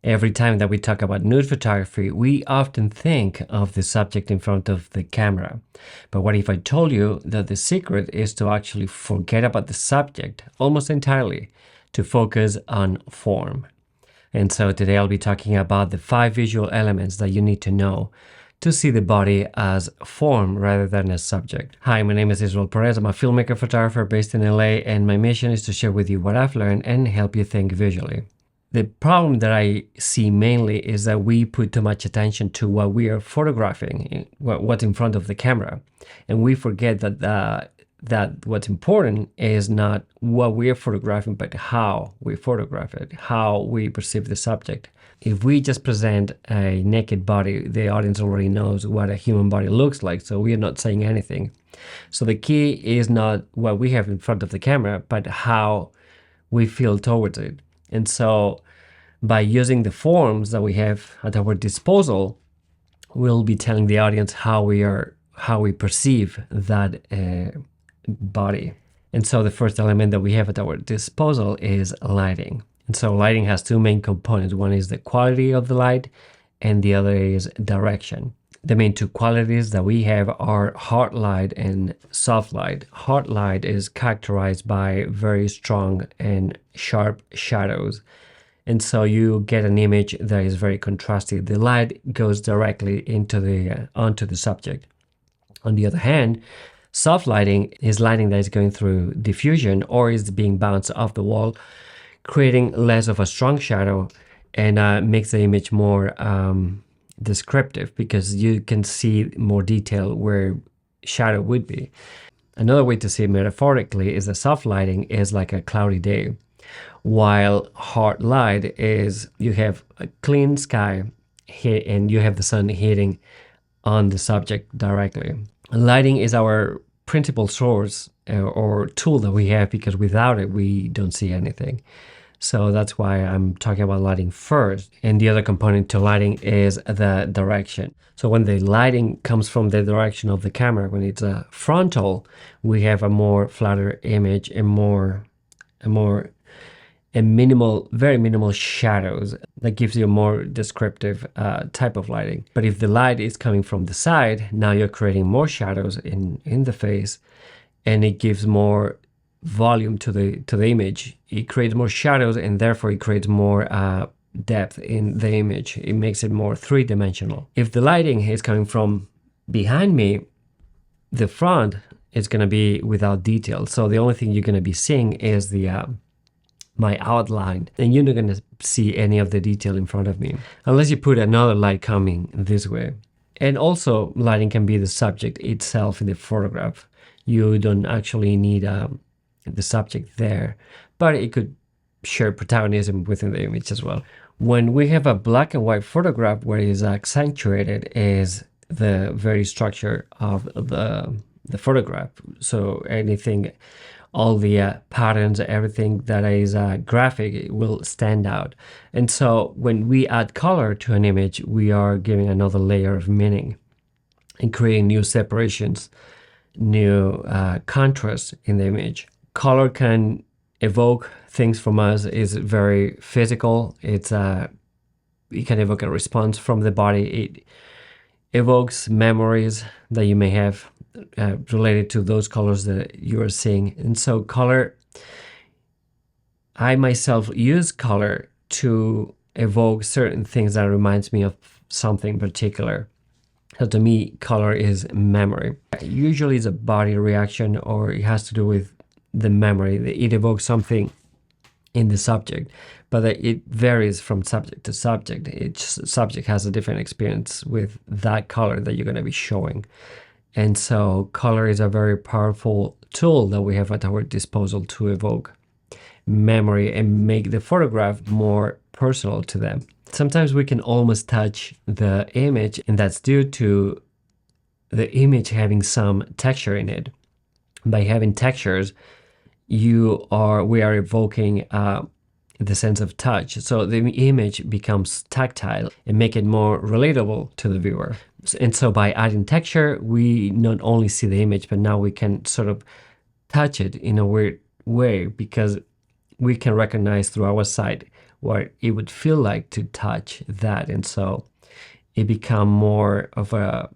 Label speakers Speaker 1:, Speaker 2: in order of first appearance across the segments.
Speaker 1: Every time that we talk about nude photography, we often think of the subject in front of the camera. But what if I told you that the secret is to actually forget about the subject almost entirely, to focus on form? And so today I'll be talking about the 5 visual elements that you need to know to see the body as form rather than as subject. Hi, my name is Israel Perez. I'm a filmmaker photographer based in LA, and my mission is to share with you what I've learned and help you think visually. The problem that I see mainly is that we put too much attention to what we are photographing, what's in front of the camera, and we forget that what's important is not what we are photographing, but how we photograph it, how we perceive the subject. If we just present a naked body, the audience already knows what a human body looks like, so we are not saying anything. So the key is not what we have in front of the camera, but how we feel towards it. And so by using the forms that we have at our disposal, we'll be telling the audience how we perceive that body. And so the first element that we have at our disposal is lighting. And so lighting has 2 main components. One is the quality of the light, and the other is direction. The main 2 qualities that we have are hard light and soft light. Hard light is characterized by very strong and sharp shadows. And so you get an image that is very contrasted. The light goes directly onto the subject. On the other hand, soft lighting is lighting that is going through diffusion or is being bounced off the wall, creating less of a strong shadow, and makes the image more descriptive because you can see more detail where shadow would be. Another way to see it metaphorically is that soft lighting is like a cloudy day, while hard light is you have a clean sky and you have the sun hitting on the subject directly. Lighting is our principal source or tool that we have, because without it we don't see anything. So that's why I'm talking about lighting first. And the other component to lighting is the direction. So when the lighting comes from the direction of the camera, when it's a frontal, we have a more flatter image and very minimal shadows that gives you a more descriptive type of lighting. But if the light is coming from the side, now you're creating more shadows in the face, and it gives more volume to the image. It creates more shadows, and therefore it creates more depth in the image. It makes it more 3-dimensional. If the lighting is coming from behind me, the front is going to be without detail. So the only thing you're going to be seeing is my outline, and you're not going to see any of the detail in front of me unless you put another light coming this way. And also lighting can be the subject itself in the photograph. You don't actually need the subject there, but it could share protagonism within the image as well. When we have a black and white photograph, where it is accentuated is the very structure of the photograph. So anything, all the patterns, everything that is graphic, it will stand out. And so when we add color to an image, we are giving another layer of meaning and creating new separations, new contrast in the image. Color can evoke things from us. It's very physical. It can evoke a response from the body. It evokes memories that you may have related to those colors that you are seeing. And so color, I myself use color to evoke certain things that reminds me of something particular. So to me, color is memory. Usually it's a body reaction, or it has to do with the memory. It evokes something in the subject, but it varies from subject to subject. Each subject has a different experience with that color that you're going to be showing. And so color is a very powerful tool that we have at our disposal to evoke memory and make the photograph more personal to them. Sometimes we can almost touch the image, and that's due to the image having some texture in it. By having textures, we are evoking the sense of touch. So the image becomes tactile and make it more relatable to the viewer. And so by adding texture, we not only see the image, but now we can sort of touch it in a weird way, because we can recognize through our sight what it would feel like to touch that. And so it become more of a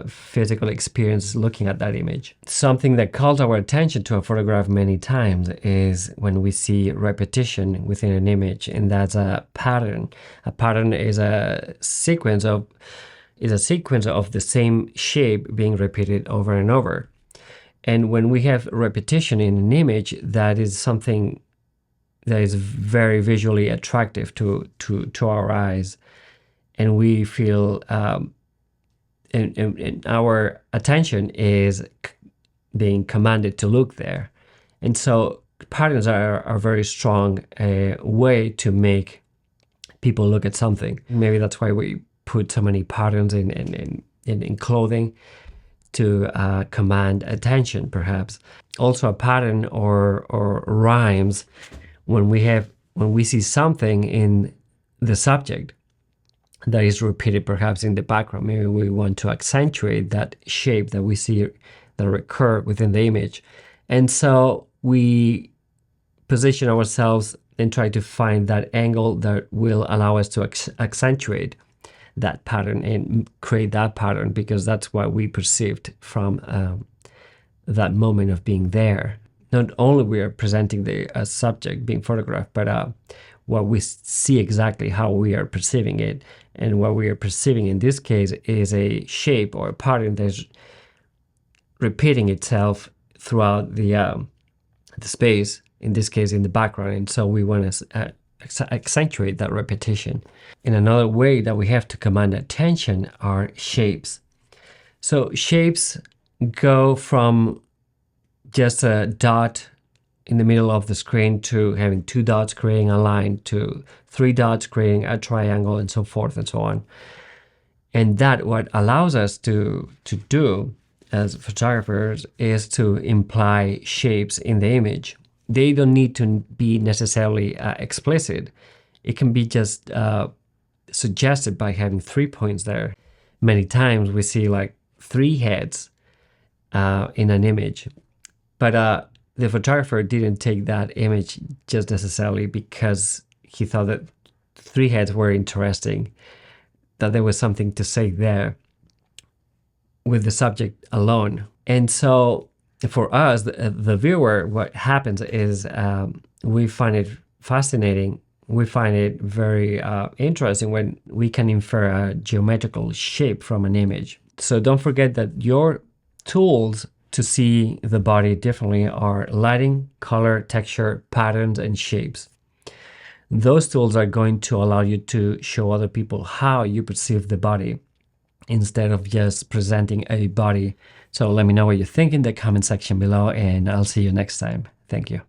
Speaker 1: physical experience looking at that image. Something that calls our attention to a photograph many times is when we see repetition within an image, and that's a pattern. A pattern is a sequence of the same shape being repeated over and over. And when we have repetition in an image, that is something that is very visually attractive to our eyes, and we feel and our attention is being commanded to look there. And so patterns are a very strong way to make people look at something. Maybe that's why we put so many patterns in clothing, to command attention, perhaps. Also, a pattern or rhymes when we see something in the subject that is repeated perhaps in the background. Maybe we want to accentuate that shape that we see that recur within the image. And so we position ourselves and try to find that angle that will allow us to accentuate that pattern and create that pattern, because that's what we perceived from that moment of being there. Not only we are presenting the subject being photographed, but what we see exactly how we are perceiving it. And what we are perceiving in this case is a shape or a pattern that's repeating itself throughout the space, in this case in the background. And so we want to accentuate that repetition. And another way that we have to command attention are shapes. So shapes go from just a dot in the middle of the screen to having two dots creating a line, to three dots creating a triangle, and so forth and so on. And that what allows us to do as photographers is to imply shapes in the image. They don't need to be necessarily explicit. It can be just suggested by having 3 points there. Many times we see like 3 heads in an image, but the photographer didn't take that image just necessarily because he thought that 3 heads were interesting, that there was something to say there with the subject alone. And so for us, the viewer, what happens is we find it fascinating. We find it very interesting when we can infer a geometrical shape from an image. So don't forget that your tools to see the body differently are lighting, color, texture, patterns, and shapes. Those tools are going to allow you to show other people how you perceive the body instead of just presenting a body. So let me know what you think in the comment section below, and I'll see you next time. Thank you.